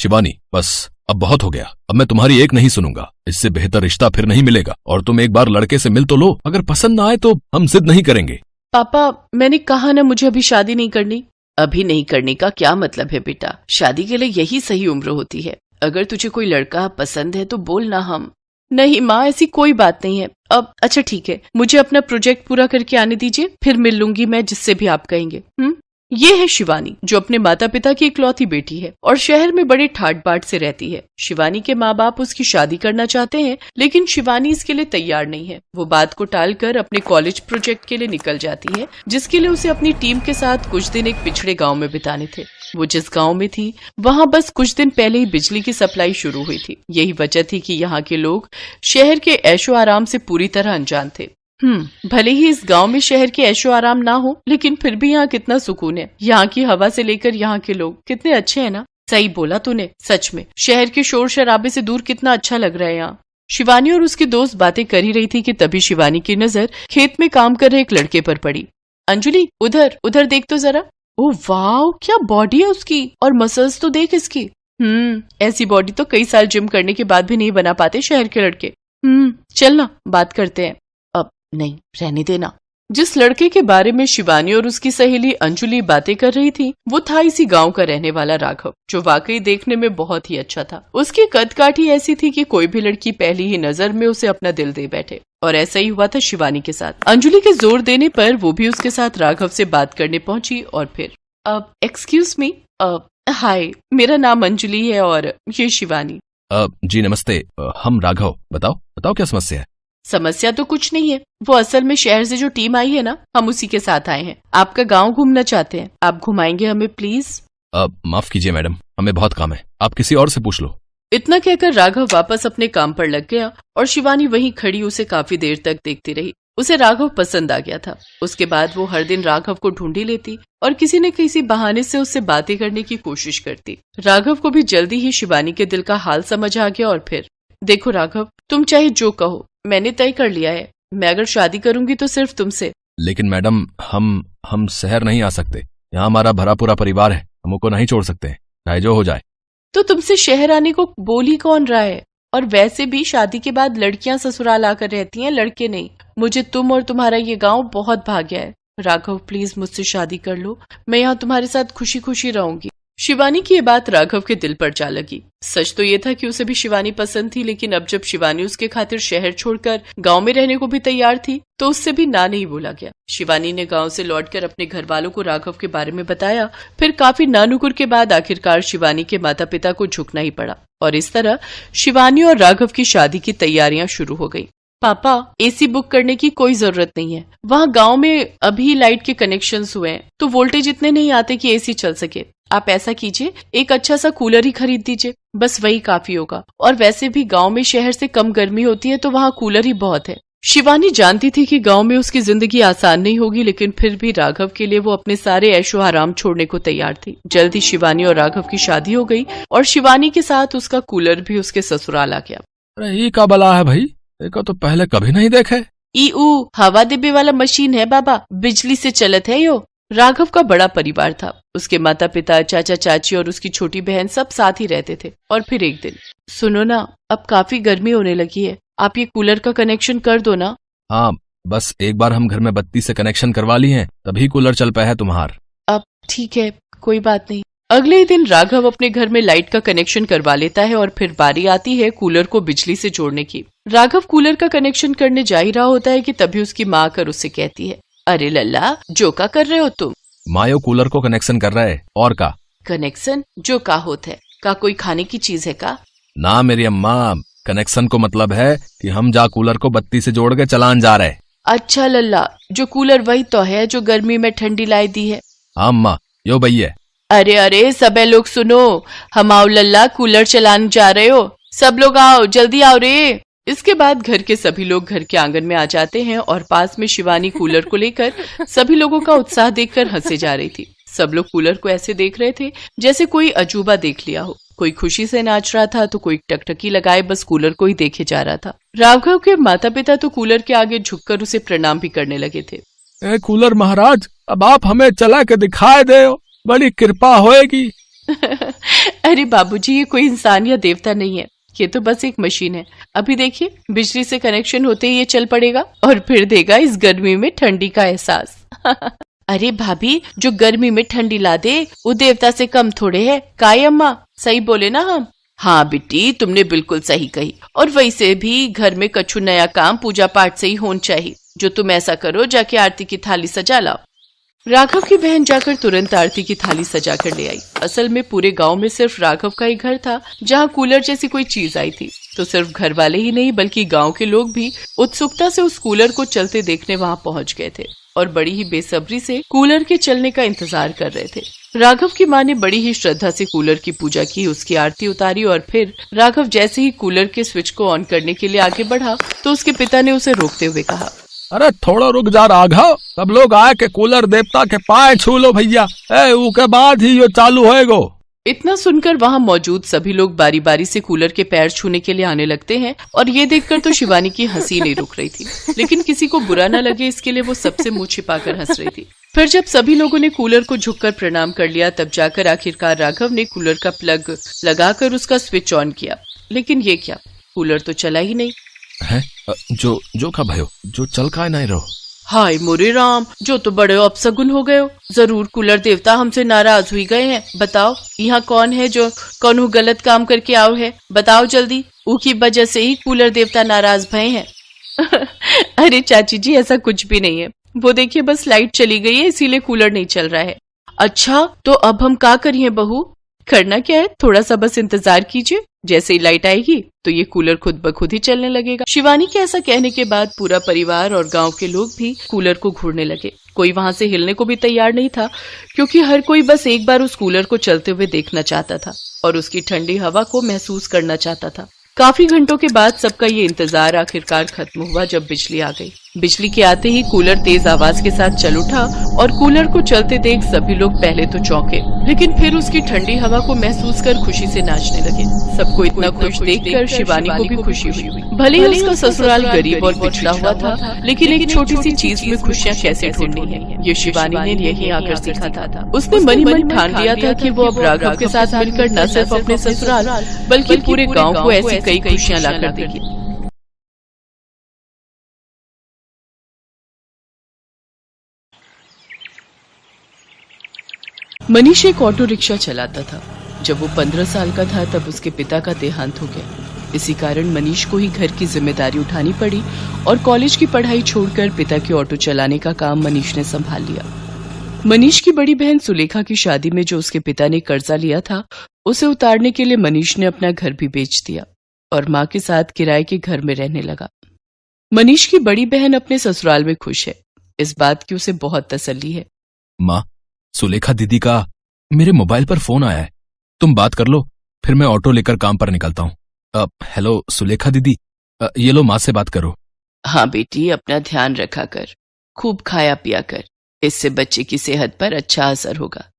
शिवानी, बस अब बहुत हो गया। अब मैं तुम्हारी एक नहीं सुनूंगा। इससे बेहतर रिश्ता फिर नहीं मिलेगा। और तुम एक बार लड़के से मिल तो लो, अगर पसंद ना आए तो हम जिद नहीं करेंगे। पापा, मैंने कहा ना मुझे अभी शादी नहीं करनी। अभी नहीं करने का क्या मतलब है बेटा? शादी के लिए यही सही उम्र होती है। अगर तुझे कोई लड़का पसंद है तो बोल ना। हम नहीं माँ, ऐसी कोई बात नहीं है। अब अच्छा ठीक है, मुझे अपना प्रोजेक्ट पूरा करके आने दीजिए, फिर मिल लूंगी मैं जिससे भी आप कहेंगे। ये है शिवानी, जो अपने माता पिता की इकलौती बेटी है और शहर में बड़े ठाट बाट से रहती है। शिवानी के माँ बाप उसकी शादी करना चाहते हैं, लेकिन शिवानी इसके लिए तैयार नहीं है। वो बात को टालकर अपने कॉलेज प्रोजेक्ट के लिए निकल जाती है, जिसके लिए उसे अपनी टीम के साथ कुछ दिन एक पिछड़े गाँव में बिताने थे। वो जिस गांव में थी वहां बस कुछ दिन पहले ही बिजली की सप्लाई शुरू हुई थी। यही वजह थी कि यहाँ के लोग शहर के ऐशो आराम से पूरी तरह अनजान थे। भले ही इस गांव में शहर के ऐशो आराम ना हो, लेकिन फिर भी यहाँ कितना सुकून है। यहाँ की हवा से लेकर यहाँ के लोग कितने अच्छे हैं ना। सही बोला तूने, सच में शहर के शोर शराबे से दूर कितना अच्छा लग रहा है यहाँ। शिवानी और उसकी दोस्त बातें कर ही रही थी कि तभी शिवानी की नजर खेत में काम कर रहे एक लड़के पर पड़ी। अंजलि, उधर उधर देख तो जरा। ओह वाह, क्या बॉडी है उसकी, और मसल्स तो देख इसकी। ऐसी बॉडी तो कई साल जिम करने के बाद भी नहीं बना पाते शहर के लड़के। चल ना बात करते हैं। अब नहीं, रहने देना। जिस लड़के के बारे में शिवानी और उसकी सहेली अंजलि बातें कर रही थी वो था इसी गांव का रहने वाला राघव, जो वाकई देखने में बहुत ही अच्छा था। उसकी कद काठी ऐसी थी कि कोई भी लड़की पहली ही नजर में उसे अपना दिल दे बैठे, और ऐसा ही हुआ था शिवानी के साथ। अंजलि के जोर देने पर वो भी उसके साथ राघव से बात करने पहुंची और फिर एक्सक्यूज मी, हाय, मेरा नाम अंजलि है और ये शिवानी। जी नमस्ते, हम राघव। बताओ क्या समस्या है? समस्या तो कुछ नहीं है। वो असल में शहर से जो टीम आई है ना, हम उसी के साथ आए हैं। आपका गांव घूमना चाहते हैं, आप घुमाएंगे हमें प्लीज? माफ कीजिए मैडम, हमें बहुत काम है, आप किसी और से पूछ लो। इतना कहकर राघव वापस अपने काम पर लग गया और शिवानी वहीं खड़ी उसे काफी देर तक देखती रही। उसे राघव पसंद आ गया था। उसके बाद वो हर दिन राघव को ढूंढी लेती और किसी न किसी बहाने से उससे बातें करने की कोशिश करती। राघव को भी जल्दी ही शिवानी के दिल का हाल समझ आ गया और फिर, देखो राघव, तुम चाहे जो कहो, मैंने तय कर लिया है। मैं अगर शादी करूंगी तो सिर्फ तुमसे। लेकिन मैडम, हम शहर नहीं आ सकते। यहाँ हमारा भरा पूरा परिवार है, हमको नहीं छोड़ सकते, चाहे जो हो जाए। तो तुमसे शहर आने को बोल ही कौन रहा है? और वैसे भी शादी के बाद लड़कियां ससुराल आकर रहती हैं, लड़के नहीं। मुझे तुम और तुम्हारा ये गांव बहुत भाग्य है। राघव प्लीज मुझसे शादी कर लो, मैं यहाँ तुम्हारे साथ खुशी खुशी रहूंगी। शिवानी की ये बात राघव के दिल पर जा लगी। सच तो ये था कि उसे भी शिवानी पसंद थी, लेकिन अब जब शिवानी उसके खातिर शहर छोड़कर गांव में रहने को भी तैयार थी तो उससे भी ना नहीं बोला गया। शिवानी ने गांव से लौटकर अपने घर वालों को राघव के बारे में बताया। फिर काफी नानुकुर के बाद आखिरकार शिवानी के माता पिता को झुकना ही पड़ा और इस तरह शिवानी और राघव की शादी की तैयारियां शुरू हो गई। पापा, एसी बुक करने की कोई जरूरत नहीं है। वहाँ गांव में अभी लाइट के कनेक्शंस हुए हैं तो वोल्टेज इतने नहीं आते कि एसी चल सके। आप ऐसा कीजिए, एक अच्छा सा कूलर ही खरीद दीजिए, बस वही काफी होगा। और वैसे भी गांव में शहर से कम गर्मी होती है तो वहाँ कूलर ही बहुत है। शिवानी जानती थी कि गांव में उसकी जिंदगी आसान नहीं होगी, लेकिन फिर भी राघव के लिए वो अपने सारे ऐशो आराम छोड़ने को तैयार थी। जल्द ही शिवानी और राघव की शादी हो गई और शिवानी के साथ उसका कूलर भी उसके ससुराल आ गया। अरे ये का बला है भाई, देखो तो पहले कभी नहीं देखे। हवा डिब्बे वाला मशीन है बाबा, बिजली से चलत है यो। राघव का बड़ा परिवार था। उसके माता पिता, चाचा चाची और उसकी छोटी बहन सब साथ ही रहते थे। और फिर एक दिन, सुनो ना, अब काफी गर्मी होने लगी है, आप ये कूलर का कनेक्शन कर दो ना। हाँ, बस एक बार हम घर में बत्ती से कनेक्शन करवा ली हैं, तभी कूलर चल पाया है तुम्हार। अब ठीक है, कोई बात नहीं। अगले ही दिन राघव अपने घर में लाइट का कनेक्शन करवा लेता है और फिर बारी आती है कूलर को बिजली से जोड़ने की। राघव कूलर का कनेक्शन करने जा ही रहा होता है कि तभी उसकी माँ आकर उससे कहती है, अरे लल्ला, जो का कर रहे हो तुम? मायो कूलर को कनेक्शन कर रहा है, और का कनेक्शन जो का होता है? का कोई खाने की चीज है का? ना मेरी अम्मा, कनेक्शन को मतलब है कि हम जा कूलर को बत्ती से जोड़ के चलान जा रहे। अच्छा लल्ला, जो कूलर वही तो है जो गर्मी में ठंडी लाई दी है। हाँ अम्मा, यो भैया। अरे अरे सबे लोग सुनो, हम आओ लल्ला, कूलर चलाने जा रहे हो, सब लोग आओ, जल्दी आओ रे। इसके बाद घर के सभी लोग घर के आंगन में आ जाते हैं और पास में शिवानी कूलर को लेकर सभी लोगों का उत्साह देखकर हंसे जा रही थी। सब लोग कूलर को ऐसे देख रहे थे जैसे कोई अजूबा देख लिया हो। कोई खुशी से नाच रहा था तो कोई टकटकी लगाए बस कूलर को ही देखे जा रहा था। राघव के माता पिता तो कूलर के आगे झुककर उसे प्रणाम भी करने लगे थे। कूलर महाराज, अब आप हमें चला के दिखाए दे, बड़ी कृपा होएगी। अरे बाबूजी, ये कोई इंसान या देवता नहीं है, ये तो बस एक मशीन है। अभी देखिए, बिजली से कनेक्शन होते ही ये चल पड़ेगा और फिर देगा इस गर्मी में ठंडी का एहसास। अरे भाभी, जो गर्मी में ठंडी ला दे वो देवता से कम थोड़े है। काय अम्मा, सही बोले ना हम? हाँ बेटी, तुमने बिल्कुल सही कही। और वैसे भी घर में कछु नया काम पूजा पाठ से ही होना चाहिए। जो तुम ऐसा करो, जाके आरती की थाली सजा लाओ। राघव की बहन जाकर तुरंत आरती की थाली सजा कर ले आई। असल में पूरे गांव में सिर्फ राघव का ही घर था जहां कूलर जैसी कोई चीज आई थी। तो सिर्फ घर वाले ही नहीं बल्कि गांव के लोग भी उत्सुकता से उस कूलर को चलते देखने वहां पहुंच गए थे और बड़ी ही बेसब्री से कूलर के चलने का इंतजार कर रहे थे। राघव की माँ ने बड़ी ही श्रद्धा से कूलर की पूजा की, उसकी आरती उतारी और फिर राघव जैसे ही कूलर के स्विच को ऑन करने के लिए आगे बढ़ा तो उसके पिता ने उसे रोकते हुए कहा, अरे थोड़ा रुक जा राघव, सब लोग आए के कूलर देवता के पाए छू लो भैया, उसके बाद ही ये चालू होएगो। इतना सुनकर वहां मौजूद सभी लोग बारी बारी से कूलर के पैर छूने के लिए आने लगते हैं और ये देखकर तो शिवानी की हंसी नहीं रुक रही थी, लेकिन किसी को बुरा न लगे इसके लिए वो सबसे मुंह छिपाकर हंस रही थी। फिर जब सभी लोगों ने कूलर को झुककर प्रणाम कर लिया तब जाकर आखिरकार राघव ने कूलर का प्लग लगाकर उसका स्विच ऑन किया। लेकिन ये क्या, कूलर तो चला ही नहीं है। जो का भयो, जो चल का नहीं रहो। हाय मोरे राम, जो तो बड़े अपसगुन हो गए हो। जरूर कूलर देवता हमसे नाराज हुई गए हैं। बताओ, यहाँ कौन है जो कौन गलत काम करके आओ है? बताओ जल्दी, उसकी वजह से ही कूलर देवता नाराज भय हैं। अरे चाची जी, ऐसा कुछ भी नहीं है। वो देखिए, बस लाइट चली गई है इसीलिए कूलर नहीं चल रहा है। अच्छा, तो अब हम क्या करिए बहू? करना क्या है, थोड़ा सा बस इंतजार कीजिए, जैसे ही लाइट आएगी तो ये कूलर खुद ब खुद ही चलने लगेगा। शिवानी के ऐसा कहने के बाद पूरा परिवार और गांव के लोग भी कूलर को घूरने लगे। कोई वहां से हिलने को भी तैयार नहीं था क्योंकि हर कोई बस एक बार उस कूलर को चलते हुए देखना चाहता था और उसकी ठंडी हवा को महसूस करना चाहता था। काफी घंटों के बाद सबका ये इंतजार आखिरकार खत्म हुआ जब बिजली आ गई। बिजली के आते ही कूलर तेज आवाज के साथ चल उठा और कूलर को चलते देख सभी लोग पहले तो चौंके, लेकिन फिर उसकी ठंडी हवा को महसूस कर खुशी से नाचने लगे। सबको इतना खुश देखकर शिवानी को भी खुशी हुई। भले ही उसका ससुराल गरीब और पिछड़ा हुआ था, लेकिन एक छोटी सी चीज में खुशियाँ कैसे ढूंढनी है ये शिवानी ने यहीं आकर सीखा था। उसने मन ही मन ठान लिया था कि वो अब राघव के साथ मिलकर न सिर्फ अपने ससुराल बल्कि पूरे गाँव को ऐसी कई खुशियाँ लाकर देगी। मनीष एक ऑटो रिक्शा चलाता था। जब वो 15 साल का था तब उसके पिता का देहांत हो गया। इसी कारण मनीष को ही घर की जिम्मेदारी उठानी पड़ी और कॉलेज की पढ़ाई छोड़कर पिता के ऑटो चलाने का काम मनीष ने संभाल लिया। मनीष की बड़ी बहन सुलेखा की शादी में जो उसके पिता ने कर्जा लिया था उसे उतारने के लिए मनीष ने अपना घर भी बेच दिया और माँ के साथ किराए के घर में रहने लगा। मनीष की बड़ी बहन अपने ससुराल में खुश है, इस बात की उसे बहुत तसल्ली है। माँ, सुलेखा दीदी का मेरे मोबाइल पर फोन आया है, तुम बात कर लो, फिर मैं ऑटो लेकर काम पर निकलता हूँ। हेलो सुलेखा दीदी, ये लो माँ से बात करो। हाँ बेटी, अपना ध्यान रखा कर, खूब खाया पिया कर, इससे बच्चे की सेहत पर अच्छा असर होगा।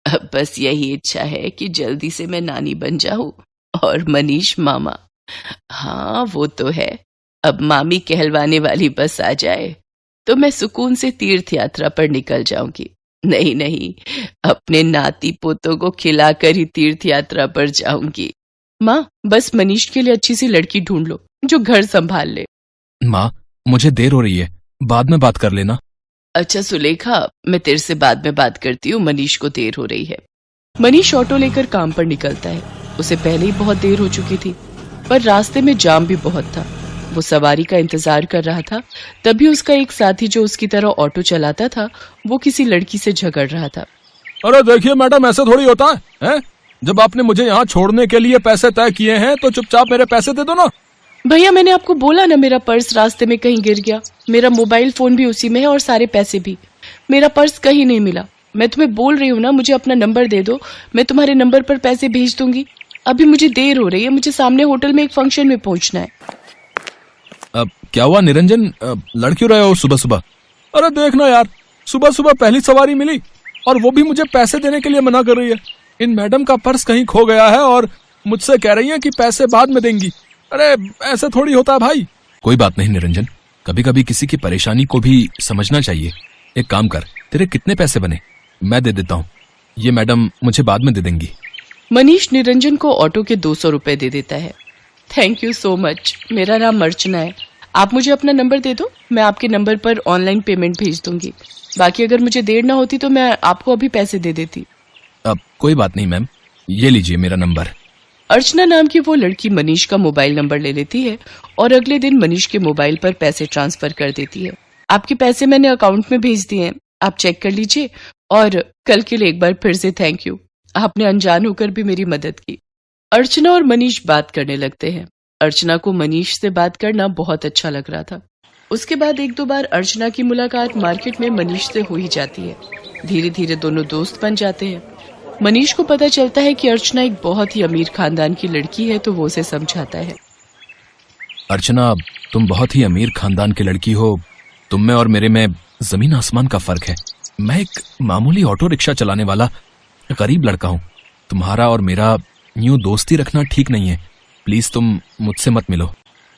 अब बस यही इच्छा है कि जल्दी से मैं नानी बन जाऊं और मनीष मामा। हाँ वो तो है, अब मामी कहलवाने वाली बस आ जाए तो मैं सुकून से तीर्थ यात्रा पर निकल जाऊंगी। नहीं, अपने नाती पोतों को खिलाकर ही तीर्थ यात्रा पर जाऊंगी। माँ, बस मनीष के लिए अच्छी सी लड़की ढूंढ लो जो घर संभाल ले। माँ, मुझे देर हो रही है, बाद में बात कर लेना। अच्छा सुलेखा, मैं तेरे से बाद में बात करती हूँ, मनीष को देर हो रही है। मनीष ऑटो लेकर काम पर निकलता है। उसे पहले ही बहुत देर हो चुकी थी, पर रास्ते में जाम भी बहुत था। वो सवारी का इंतजार कर रहा था, तभी उसका एक साथी जो उसकी तरह ऑटो चलाता था वो किसी लड़की से झगड़ रहा था। अरे देखिए मैडम, ऐसा थोड़ी होता है? जब आपने मुझे यहाँ छोड़ने के लिए पैसे तय किए हैं तो चुपचाप मेरे पैसे दे दो ना। भैया, मैंने आपको बोला ना, मेरा पर्स रास्ते में कहीं गिर गया। मेरा मोबाइल फोन भी उसी में है और सारे पैसे भी। मेरा पर्स कहीं नहीं मिला। मैं तुम्हें बोल रही हूँ ना, मुझे अपना नंबर दे दो, मैं तुम्हारे नंबर पर पैसे भेज दूंगी। अभी मुझे देर हो रही है, मुझे सामने होटल में एक फंक्शन में पहुंचना है। अब क्या हुआ निरंजन, लड़ क्यों रहे हो सुबह सुबह? अरे देखना यार, सुबह सुबह पहली सवारी मिली और वो भी मुझे पैसे देने के लिए मना कर रही है। इन मैडम का पर्स कहीं खो गया है और मुझसे कह रही है कि पैसे बाद में देंगी। अरे ऐसे थोड़ी होता है भाई। कोई बात नहीं निरंजन, कभी कभी किसी की परेशानी को भी समझना चाहिए। एक काम कर, तेरे कितने पैसे बने मैं दे देता हूँ, ये मैडम मुझे बाद में दे देंगी। मनीष निरंजन को ऑटो के 200 रुपए दे देता है। Thank you so much. मेरा नाम अर्चना है। आप मुझे अपना नंबर दे दो, मैं आपके नंबर पर ऑनलाइन पेमेंट भेज दूंगी। बाकी अगर मुझे देर ना होती तो मैं आपको अभी पैसे दे देती। अब कोई बात नहीं मैम, ये लीजिए मेरा नंबर। अर्चना नाम की वो लड़की मनीष का मोबाइल नंबर ले लेती है और अगले दिन मनीष के मोबाइल पर पैसे ट्रांसफर कर देती है। आपके पैसे मैंने अकाउंट में भेज दिए हैं, आप चेक कर लीजिए। और कल के लिए एक बार फिर से थैंक यू, आपने अनजान होकर भी मेरी मदद की। अर्चना और मनीष बात करने लगते हैं। अर्चना को मनीष से बात करना बहुत अच्छा लग रहा था। उसके बाद 1-2 बार अर्चना की मुलाकात मार्केट में मनीष से हो ही जाती है। धीरे धीरे दोनों दोस्त बन जाते हैं। मनीष को पता चलता है कि अर्चना एक बहुत ही अमीर खानदान की लड़की है तो वो उसे समझाता है। अर्चना, तुम बहुत ही अमीर खानदान की लड़की हो। तुम में और मेरे में जमीन आसमान का फर्क है। मैं एक मामूली ऑटो रिक्शा चलाने वाला गरीब लड़का हूँ। तुम्हारा और मेरा यूं दोस्ती रखना ठीक नहीं है। प्लीज तुम मुझसे मत मिलो।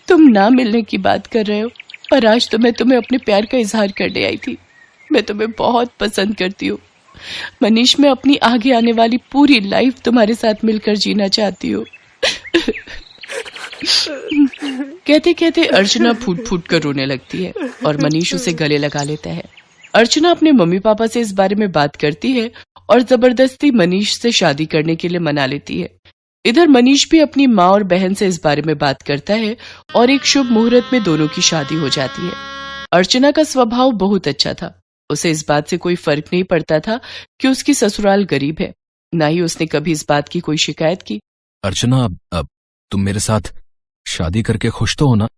तुम ना मिलने की बात कर रहे हो, पर आज तो मैं तुम्हें अपने प्यार का इजहार करने आई थी। मैं तुम्हें बहुत पसंद करती हूँ मनीष। मैं अपनी आगे आने वाली पूरी लाइफ तुम्हारे साथ मिलकर जीना चाहती हूँ। कहते कहते अर्चना फूट फूट कर रोने लगती है और मनीष उसे गले लगा लेता है। अर्चना अपने मम्मी पापा से इस बारे में बात करती है और जबरदस्ती मनीष से शादी करने के लिए मना लेती है। इधर मनीष भी अपनी माँ और बहन से इस बारे में बात करता है और एक शुभ मुहूर्त में दोनों की शादी हो जाती है। अर्चना का स्वभाव बहुत अच्छा था। उसे इस बात से कोई फर्क नहीं पड़ता था कि उसकी ससुराल गरीब है। ना ही उसने कभी इस बात की कोई शिकायत की। अर्चना, अब तुम मेरे साथ शादी करके खुश तो हो ना?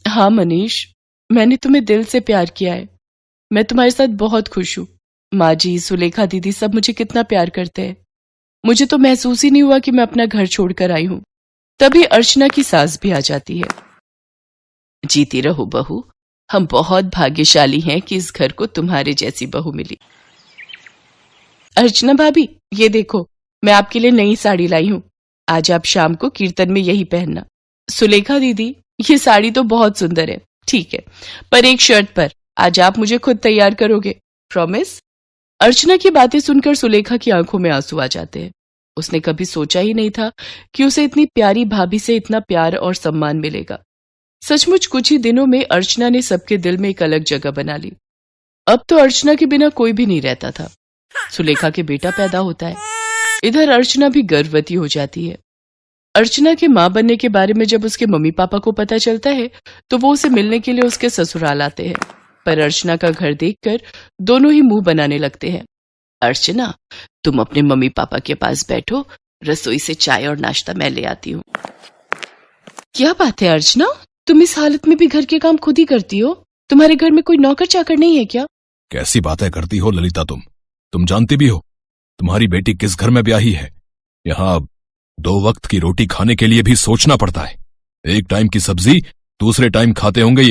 हाँ मनीष, मैंने तुम्हें दिल से प्यार किया है। मैं तुम्हारे साथ बहुत खुश हूँ। माँ जी, सुलेखा दीदी सब मुझे कितना प्यार करते हैं। मुझे तो महसूस ही नहीं हुआ कि मैं अपना घर छोड़कर आई हूँ। तभी अर्चना की सास भी आ जाती है। जीती रहो बहू, हम बहुत भाग्यशाली हैं कि इस घर को तुम्हारे जैसी बहू मिली। अर्चना भाभी, ये देखो, मैं आपके लिए नई साड़ी लाई हूँ। आज आप शाम को कीर्तन में यही पहनना। सुलेखा दीदी, ये साड़ी तो बहुत सुंदर है, ठीक है, पर एक शर्त पर। आज आप मुझे खुद तैयार करोगे, प्रॉमिस? अर्चना की बातें सुनकर सुलेखा की आंखों में आंसू आ जाते हैं। उसने कभी सोचा ही नहीं था कि उसे इतनी प्यारी भाभी से इतना प्यार और सम्मान मिलेगा। सचमुच कुछ ही दिनों में अर्चना ने सबके दिल में एक अलग जगह बना ली। अब तो अर्चना के बिना कोई भी नहीं रहता था। सुलेखा के बेटा पैदा होता है। इधर अर्चना भी गर्भवती हो जाती है। अर्चना के मां बनने के बारे में जब उसके मम्मी पापा को पता चलता है तो वो उसे मिलने के लिए उसके ससुराल आते हैं। पर अर्चना का घर देखकर दोनों ही मुंह बनाने लगते हैं। अर्चना, तुम अपने मम्मी पापा के पास बैठो, रसोई से चाय और नाश्ता मैं ले आती हूँ। क्या बात है अर्चना, तुम इस हालत में भी घर के काम खुद ही करती हो? तुम्हारे घर में कोई नौकर चाकर नहीं है क्या? कैसी बातें करती हो ललिता तुम जानती भी हो तुम्हारी बेटी किस घर में ब्याही है। यहाँ 2 वक्त की रोटी खाने के लिए भी सोचना पड़ता है। एक टाइम की सब्जी दूसरे टाइम खाते होंगे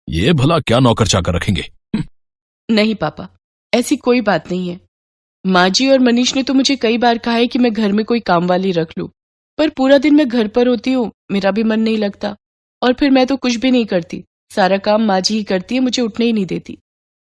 ये भला क्या नौकर चाकर रखेंगे? नहीं पापा, ऐसी कोई बात नहीं है। माँ जी और मनीष ने तो मुझे कई बार कहा है कि मैं घर में कोई काम वाली रख लूं, पर पूरा दिन मैं घर पर होती हूँ, मेरा भी मन नहीं लगता। और फिर मैं तो कुछ भी नहीं करती, सारा काम माँ जी ही करती है, मुझे उठने ही नहीं देती।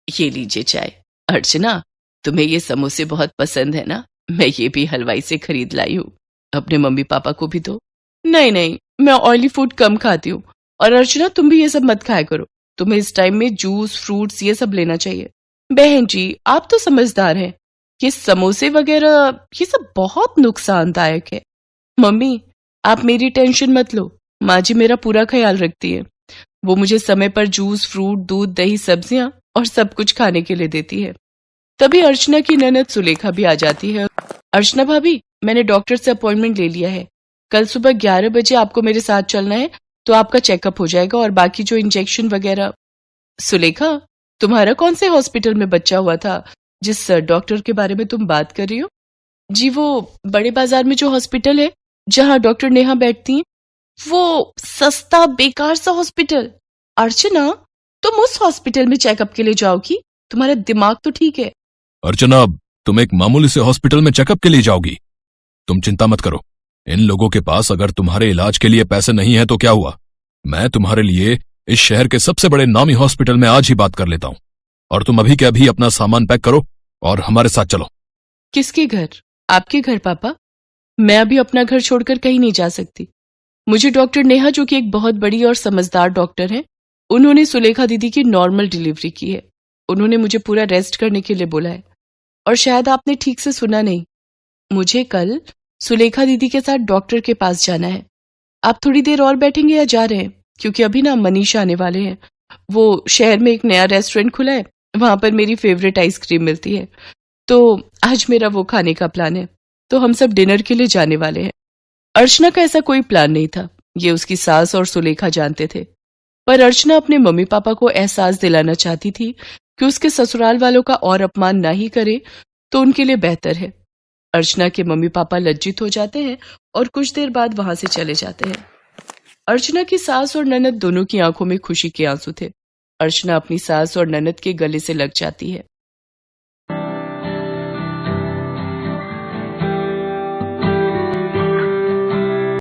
ये लीजिए चाय। अर्चना, तुम्हें ये समोसे बहुत पसंद है ना? मैं ये भी हलवाई से खरीद लाई हूँ, अपने मम्मी पापा को भी दो। नहीं नहीं, मैं ऑयली फूड कम खाती हूँ। और अर्चना, तुम भी ये सब मत खाया करो। तुम्हें इस टाइम में जूस, फ्रूट्स ये सब लेना चाहिए। बहन जी, आप तो समझदार हैं। ये समोसे वगैरह ये सब बहुत नुकसानदायक है। मम्मी, आप मेरी टेंशन मत लो, माँ जी मेरा पूरा ख्याल रखती है। वो मुझे समय पर जूस, फ्रूट, दूध, दही, सब्जियां और सब कुछ खाने के लिए देती है। तभी अर्चना की ननद सुलेखा भी आ जाती है। अर्चना भाभी, मैंने डॉक्टर से अपॉइंटमेंट ले लिया है। कल सुबह 11 बजे आपको मेरे साथ चलना है, तो आपका चेकअप हो जाएगा और बाकी जो इंजेक्शन वगैरह। सुलेखा, तुम्हारा कौन से हॉस्पिटल में बच्चा हुआ था जिस डॉक्टर के बारे में तुम बात कर रही हो? जी, वो बड़े बाजार में जो हॉस्पिटल है जहां डॉक्टर नेहा बैठती हैं, वो सस्ता बेकार सा हॉस्पिटल। अर्चना, तुम उस हॉस्पिटल में चेकअप के लिए जाओगी? तुम्हारा दिमाग तो ठीक है। अर्चना, तुम एक मामूली से हॉस्पिटल में चेकअप के लिए जाओगी? तुम चिंता मत करो, इन लोगों के पास अगर तुम्हारे इलाज के लिए पैसे नहीं है तो क्या हुआ, मैं तुम्हारे लिए इस शहर के सबसे बड़े नामी हॉस्पिटल में आज ही बात कर लेता हूं। और तुम अभी के अभी अपना सामान पैक करो और हमारे साथ चलो। किसके घर? आपके घर पापा? मैं अभी अपना घर छोड़कर कहीं नहीं जा सकती। मुझे डॉक्टर नेहा, जो कि एक बहुत बड़ी और समझदार डॉक्टर है, उन्होंने सुलेखा दीदी की नॉर्मल डिलीवरी की है। उन्होंने मुझे पूरा रेस्ट करने के लिए बोला है। और शायद आपने ठीक से सुना नहीं, मुझे कल सुलेखा दीदी के साथ डॉक्टर के पास जाना है। आप थोड़ी देर और बैठेंगे या जा रहे हैं? क्योंकि अभी ना मनीषा आने वाले हैं। वो शहर में एक नया रेस्टोरेंट खुला है, वहां पर मेरी फेवरेट आइसक्रीम मिलती है, तो आज मेरा वो खाने का प्लान है। तो हम सब डिनर के लिए जाने वाले हैं। अर्चना का ऐसा कोई प्लान नहीं था, ये उसकी सास और सुलेखा जानते थे। पर अर्चना अपने मम्मी पापा को एहसास दिलाना चाहती थी कि उसके ससुराल वालों का और अपमान ना ही करे तो उनके लिए बेहतर है। अर्चना के मम्मी पापा लज्जित हो जाते हैं और कुछ देर बाद वहां से चले जाते हैं। अर्चना की सास और ननद दोनों की आंखों में खुशी के आंसू थे। अर्चना अपनी सास और ननद के गले से लग जाती है।